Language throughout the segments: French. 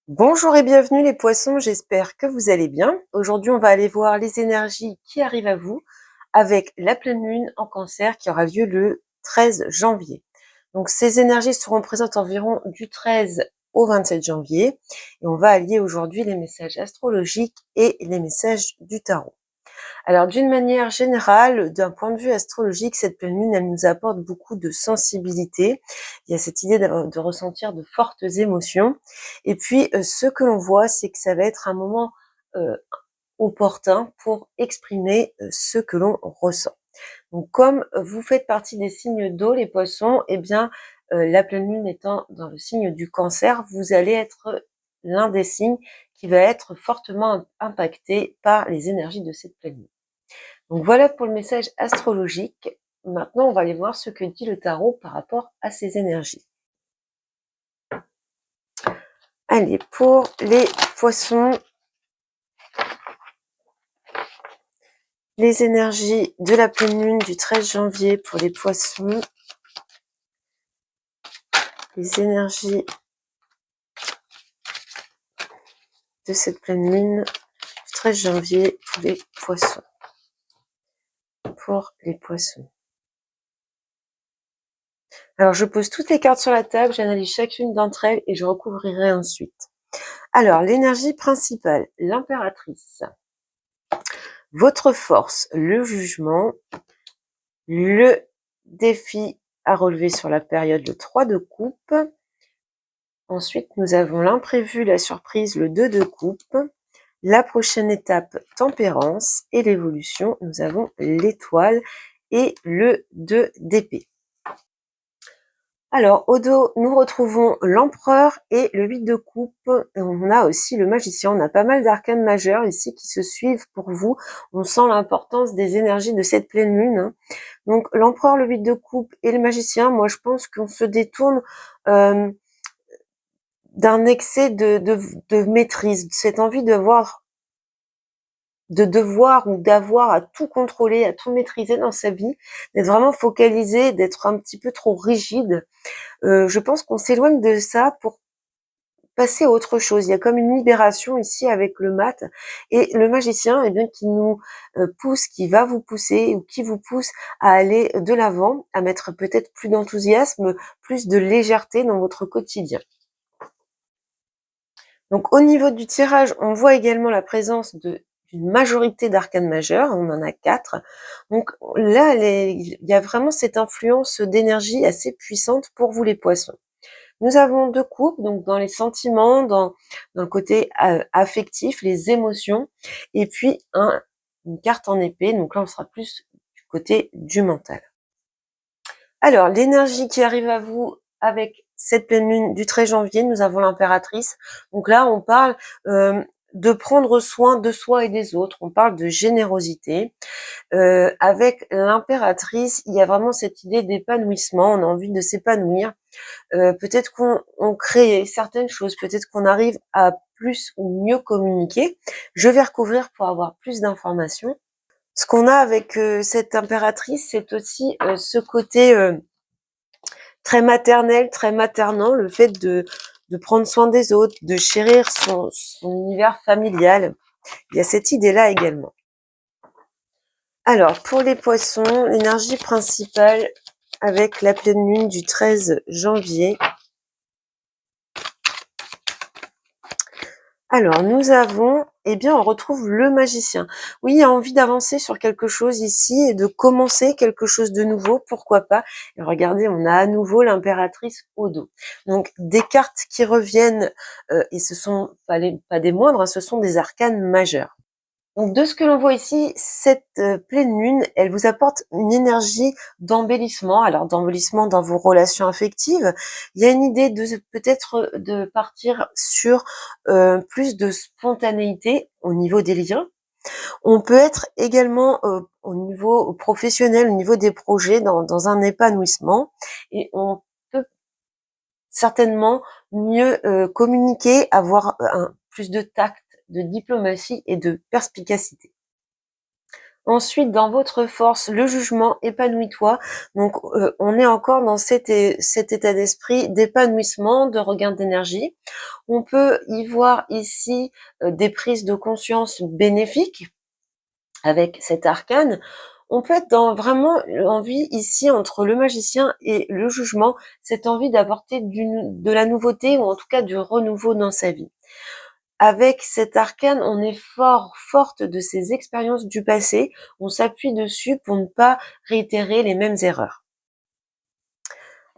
Bonjour et bienvenue les poissons, j'espère que vous allez bien. Aujourd'hui, on va aller voir les énergies qui arrivent à vous avec la pleine lune en Cancer qui aura lieu le 13 janvier. Donc ces énergies seront présentes environ du 13 au 27 janvier et on va allier aujourd'hui les messages astrologiques et les messages du tarot. Alors d'une manière générale, d'un point de vue astrologique, cette pleine lune, elle nous apporte beaucoup de sensibilité. Il y a cette idée de ressentir de fortes émotions. Et puis ce que l'on voit, c'est que ça va être un moment opportun pour exprimer ce que l'on ressent. Donc comme vous faites partie des signes d'eau, les poissons, eh bien la pleine lune étant dans le signe du Cancer, vous allez être l'un des signes qui va être fortement impacté par les énergies de cette pleine lune. Donc voilà pour le message astrologique. Maintenant, on va aller voir ce que dit le tarot par rapport à ces énergies. Allez, pour les poissons, les énergies de la pleine lune du 13 janvier pour les poissons. Les énergies de cette pleine lune du 13 janvier pour les poissons. Pour les poissons. Alors, je pose toutes les cartes sur la table, j'analyse chacune d'entre elles et je recouvrirai ensuite. Alors, l'énergie principale, l'impératrice. Votre force, le jugement, le défi à relever sur la période, le 3 de coupe. Ensuite, nous avons l'imprévu, la surprise, le 2 de coupe. La prochaine étape, tempérance. Et l'évolution, nous avons l'étoile et le 2 d'épée. Alors, au dos, nous retrouvons l'empereur et le 8 de coupe. Et on a aussi le magicien. On a pas mal d'arcanes majeurs ici qui se suivent pour vous. On sent l'importance des énergies de cette pleine lune. Donc, l'empereur, le 8 de coupe et le magicien, moi, je pense qu'on se détourne d'un excès de maîtrise, cette envie de devoir ou d'avoir à tout contrôler, à tout maîtriser dans sa vie, d'être vraiment focalisé, d'être un petit peu trop rigide. Je pense qu'on s'éloigne de ça pour passer à autre chose. Il y a comme une libération ici avec le mat et le magicien, eh bien, qui nous pousse, qui va vous pousser ou qui vous pousse à aller de l'avant, à mettre peut-être plus d'enthousiasme, plus de légèreté dans votre quotidien. Donc au niveau du tirage, on voit également la présence d'une majorité d'arcanes majeures, on en a 4. Donc là, il y a vraiment cette influence d'énergie assez puissante pour vous les poissons. Nous avons 2 coupes, donc dans les sentiments, dans le côté affectif, les émotions, et puis une carte en épée, donc là on sera plus du côté du mental. Alors, l'énergie qui arrive à vous avec cette pleine lune du 13 janvier, nous avons l'impératrice. Donc là, on parle de prendre soin de soi et des autres. On parle de générosité. Avec l'impératrice, il y a vraiment cette idée d'épanouissement. On a envie de s'épanouir. Peut-être qu'on crée certaines choses. Peut-être qu'on arrive à plus ou mieux communiquer. Je vais recouvrir pour avoir plus d'informations. Ce qu'on a avec cette impératrice, c'est aussi ce côté très maternel, très maternant, le fait de prendre soin des autres, de chérir son univers familial. Il y a cette idée-là également. Alors, pour les poissons, l'énergie principale avec la pleine lune du 13 janvier. Alors, nous avons, eh bien, on retrouve le magicien. Oui, il y a envie d'avancer sur quelque chose ici et de commencer quelque chose de nouveau, pourquoi pas. Et regardez, on a à nouveau l'impératrice au dos. Donc, des cartes qui reviennent, et ce sont pas des moindres, hein, ce sont des arcanes majeures. Donc de ce que l'on voit ici, cette pleine lune, elle vous apporte une énergie d'embellissement. Alors d'embellissement dans vos relations affectives. Il y a une idée de peut-être de partir sur plus de spontanéité au niveau des liens. On peut être également au niveau professionnel, au niveau des projets, dans un épanouissement. Et on peut certainement mieux communiquer, avoir plus de tact, de diplomatie et de perspicacité. Ensuite, dans votre force, le jugement, épanouis-toi. Donc, on est encore dans cet état d'esprit d'épanouissement, de regain d'énergie. On peut y voir ici des prises de conscience bénéfiques avec cet arcane. On peut être dans vraiment l'envie ici entre le magicien et le jugement, cette envie d'apporter de la nouveauté ou en tout cas du renouveau dans sa vie. Avec cet arcane, on est forte de ces expériences du passé, on s'appuie dessus pour ne pas réitérer les mêmes erreurs.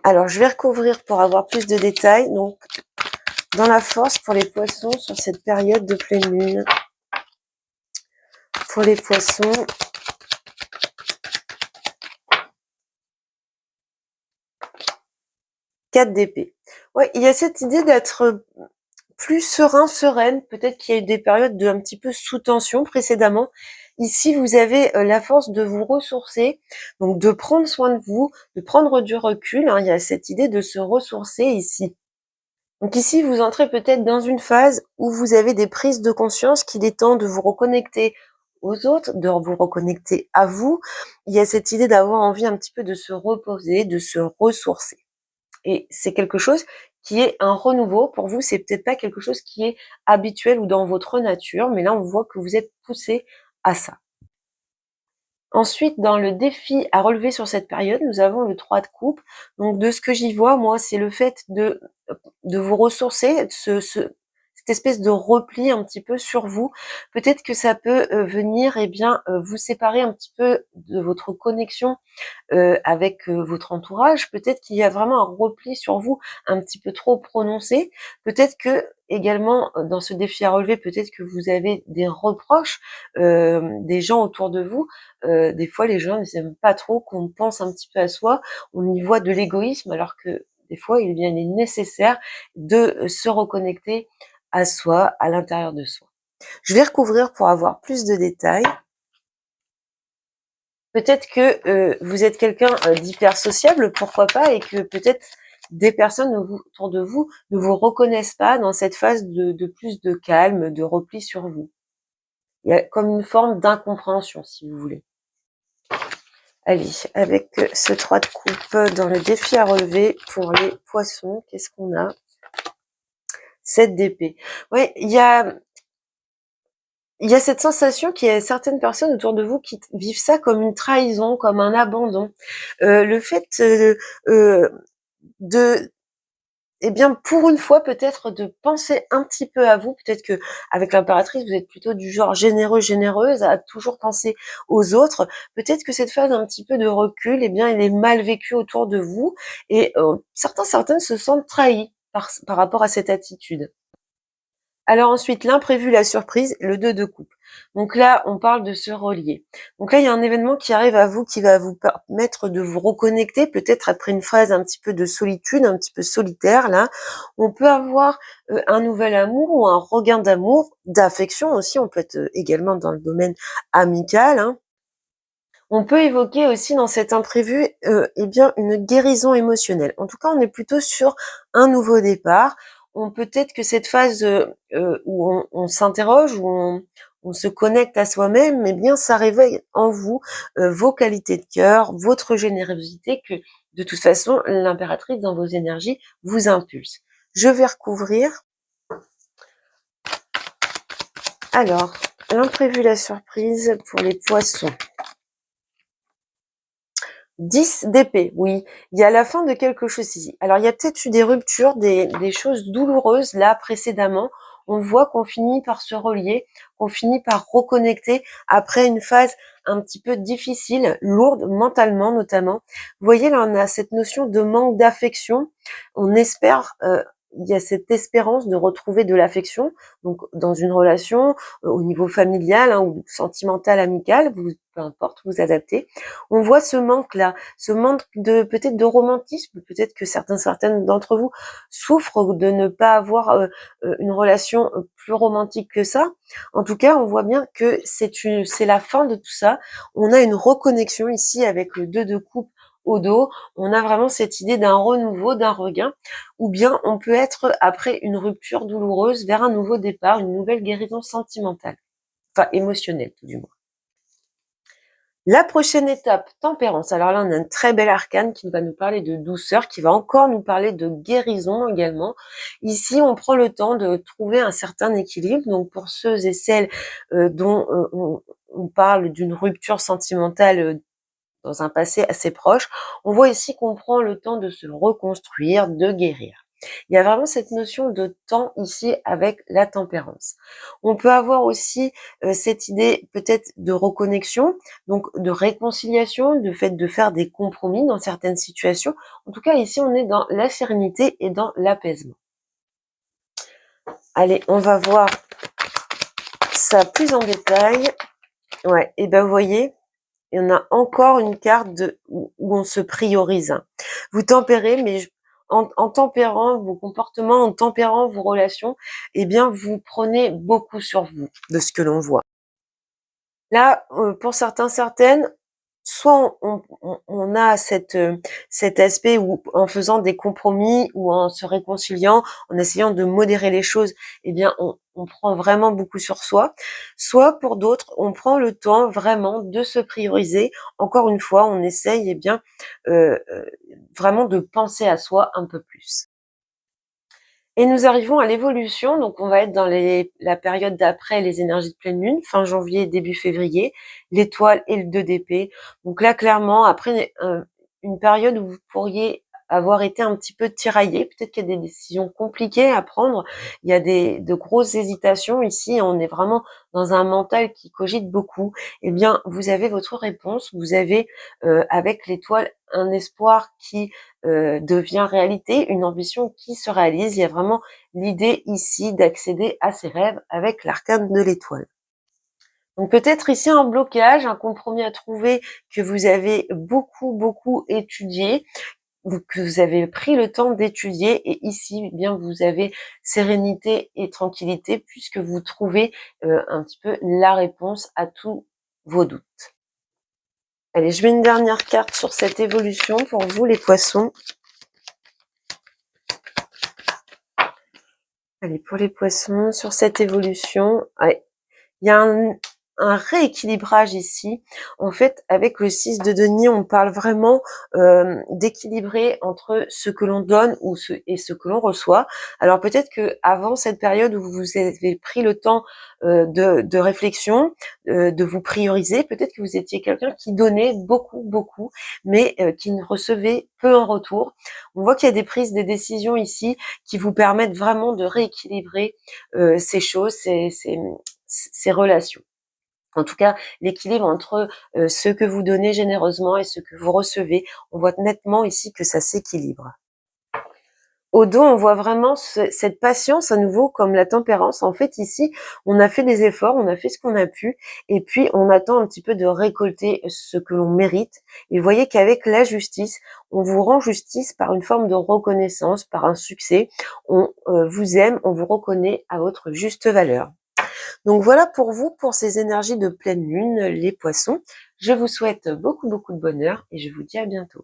Alors, je vais recouvrir pour avoir plus de détails. Donc, dans la force pour les poissons sur cette période de pleine lune. Pour les poissons, 4 d'épée. Ouais, il y a cette idée d'être plus serein, sereine. Peut-être qu'il y a eu des périodes de un petit peu sous tension précédemment. Ici, vous avez la force de vous ressourcer, donc de prendre soin de vous, de prendre du recul. Hein. Il y a cette idée de se ressourcer ici. Donc ici, vous entrez peut-être dans une phase où vous avez des prises de conscience qu'il est temps de vous reconnecter aux autres, de vous reconnecter à vous. Il y a cette idée d'avoir envie un petit peu de se reposer, de se ressourcer. Et c'est quelque chose qui est un renouveau. Pour vous, c'est peut-être pas quelque chose qui est habituel ou dans votre nature, mais là, on voit que vous êtes poussé à ça. Ensuite, dans le défi à relever sur cette période, nous avons le 3 de coupe. Donc, de ce que j'y vois, moi, c'est le fait de vous ressourcer, cette espèce de repli un petit peu sur vous. Peut-être que ça peut venir, vous séparer un petit peu de votre connexion avec votre entourage. Peut-être qu'il y a vraiment un repli sur vous un petit peu trop prononcé. Peut-être que également dans ce défi à relever, peut-être que vous avez des reproches des gens autour de vous. Des fois, les gens n'aiment pas trop qu'on pense un petit peu à soi. On y voit de l'égoïsme, alors que des fois, il est nécessaire de se reconnecter à soi, à l'intérieur de soi. Je vais recouvrir pour avoir plus de détails. Peut-être que vous êtes quelqu'un d'hyper sociable, pourquoi pas, et que peut-être des personnes autour de vous ne vous reconnaissent pas dans cette phase de plus de calme, de repli sur vous. Il y a comme une forme d'incompréhension, si vous voulez. Allez, avec ce 3 de coupe dans le défi à relever pour les poissons, qu'est-ce qu'on a? 7 d'épée. Oui, il y a cette sensation qu'il y a certaines personnes autour de vous qui vivent ça comme une trahison, comme un abandon. Le fait de pour une fois, peut-être de penser un petit peu à vous. Peut-être que avec l'impératrice, vous êtes plutôt du genre généreux, généreuse, à toujours penser aux autres. Peut-être que cette phase un petit peu de recul, elle est mal vécue autour de vous. Et certaines se sentent trahis par rapport à cette attitude. Alors ensuite, l'imprévu, la surprise, le 2 de coupe. Donc là, on parle de se relier. Donc là, il y a un événement qui arrive à vous qui va vous permettre de vous reconnecter, peut-être après une phase un petit peu de solitude, un petit peu solitaire, là. On peut avoir un nouvel amour ou un regain d'amour, d'affection aussi. On peut être également dans le domaine amical, hein. On peut évoquer aussi dans cet imprévu, une guérison émotionnelle. En tout cas, on est plutôt sur un nouveau départ. On peut-être que cette phase où on s'interroge, où on se connecte à soi-même, ça réveille en vous vos qualités de cœur, votre générosité que, de toute façon, l'impératrice dans vos énergies vous impulse. Je vais recouvrir. Alors, l'imprévu, la surprise pour les poissons. 10 d'épée, oui. Il y a la fin de quelque chose ici. Alors, il y a peut-être eu des ruptures, des choses douloureuses là précédemment. On voit qu'on finit par se relier, qu'on finit par reconnecter après une phase un petit peu difficile, lourde, mentalement notamment. Vous voyez, là, on a cette notion de manque d'affection. On espère, il y a cette espérance de retrouver de l'affection, donc dans une relation, au niveau familial hein, ou sentimental, amical, peu importe, vous adaptez. On voit ce manque-là, ce manque de peut-être de romantisme, peut-être que certaines d'entre vous souffrent de ne pas avoir une relation plus romantique que ça. En tout cas, on voit bien que c'est la fin de tout ça. On a une reconnexion ici avec le 2 de coupe au dos. On a vraiment cette idée d'un renouveau, d'un regain, ou bien on peut être après une rupture douloureuse vers un nouveau départ, une nouvelle guérison sentimentale, enfin émotionnelle tout du moins. La prochaine étape, tempérance. Alors là, on a un très bel arcane qui va nous parler de douceur, qui va encore nous parler de guérison également. Ici, on prend le temps de trouver un certain équilibre. Donc, pour ceux et celles dont on parle d'une rupture sentimentale dans un passé assez proche, on voit ici qu'on prend le temps de se reconstruire, de guérir. Il y a vraiment cette notion de temps ici avec la tempérance. On peut avoir aussi cette idée peut-être de reconnexion, donc de réconciliation, de fait de faire des compromis dans certaines situations. En tout cas, ici, on est dans la sérénité et dans l'apaisement. Allez, on va voir ça plus en détail. Ouais, et ben vous voyez, il y en a encore une carte où on se priorise. Vous tempérez, mais en tempérant vos comportements, en tempérant vos relations, eh bien, vous prenez beaucoup sur vous, de ce que l'on voit. Là, pour certains, certaines, soit on a cet aspect où, en faisant des compromis ou en se réconciliant, en essayant de modérer les choses, eh bien, on prend vraiment beaucoup sur soi. Soit pour d'autres, on prend le temps vraiment de se prioriser. Encore une fois, on essaye, eh bien, vraiment de penser à soi un peu plus. Et nous arrivons à l'évolution, donc on va être dans la période d'après les énergies de pleine lune, fin janvier, début février, l'étoile et le 2 d'épée. Donc là, clairement, après une période où vous pourriez avoir été un petit peu tiraillé, peut-être qu'il y a des décisions compliquées à prendre, il y a de grosses hésitations ici, on est vraiment dans un mental qui cogite beaucoup. Eh bien, vous avez votre réponse, vous avez avec l'étoile un espoir qui devient réalité, une ambition qui se réalise. Il y a vraiment l'idée ici d'accéder à ses rêves avec l'arcane de l'étoile. Donc peut-être ici un blocage, un compromis à trouver que vous avez beaucoup étudié, ou que vous avez pris le temps d'étudier, et ici, eh bien, vous avez sérénité et tranquillité puisque vous trouvez un petit peu la réponse à tous vos doutes. Allez, je mets une dernière carte sur cette évolution pour vous, les poissons. Allez, pour les poissons, sur cette évolution, ouais, il y a un rééquilibrage ici. En fait, avec le 6 de denier, on parle vraiment d'équilibrer entre ce que l'on donne et ce que l'on reçoit. Alors peut-être que avant cette période où vous avez pris le temps de réflexion, de vous prioriser, peut-être que vous étiez quelqu'un qui donnait beaucoup, mais qui ne recevait peu en retour. On voit qu'il y a des prises de décisions ici qui vous permettent vraiment de rééquilibrer ces choses, ces relations. En tout cas, l'équilibre entre ce que vous donnez généreusement et ce que vous recevez, on voit nettement ici que ça s'équilibre. Au dos, on voit vraiment cette patience à nouveau comme la tempérance. En fait, ici, on a fait des efforts, on a fait ce qu'on a pu, et puis on attend un petit peu de récolter ce que l'on mérite. Et vous voyez qu'avec la justice, on vous rend justice par une forme de reconnaissance, par un succès. On vous aime, on vous reconnaît à votre juste valeur. Donc voilà pour vous, pour ces énergies de pleine lune, les poissons. Je vous souhaite beaucoup de bonheur et je vous dis à bientôt.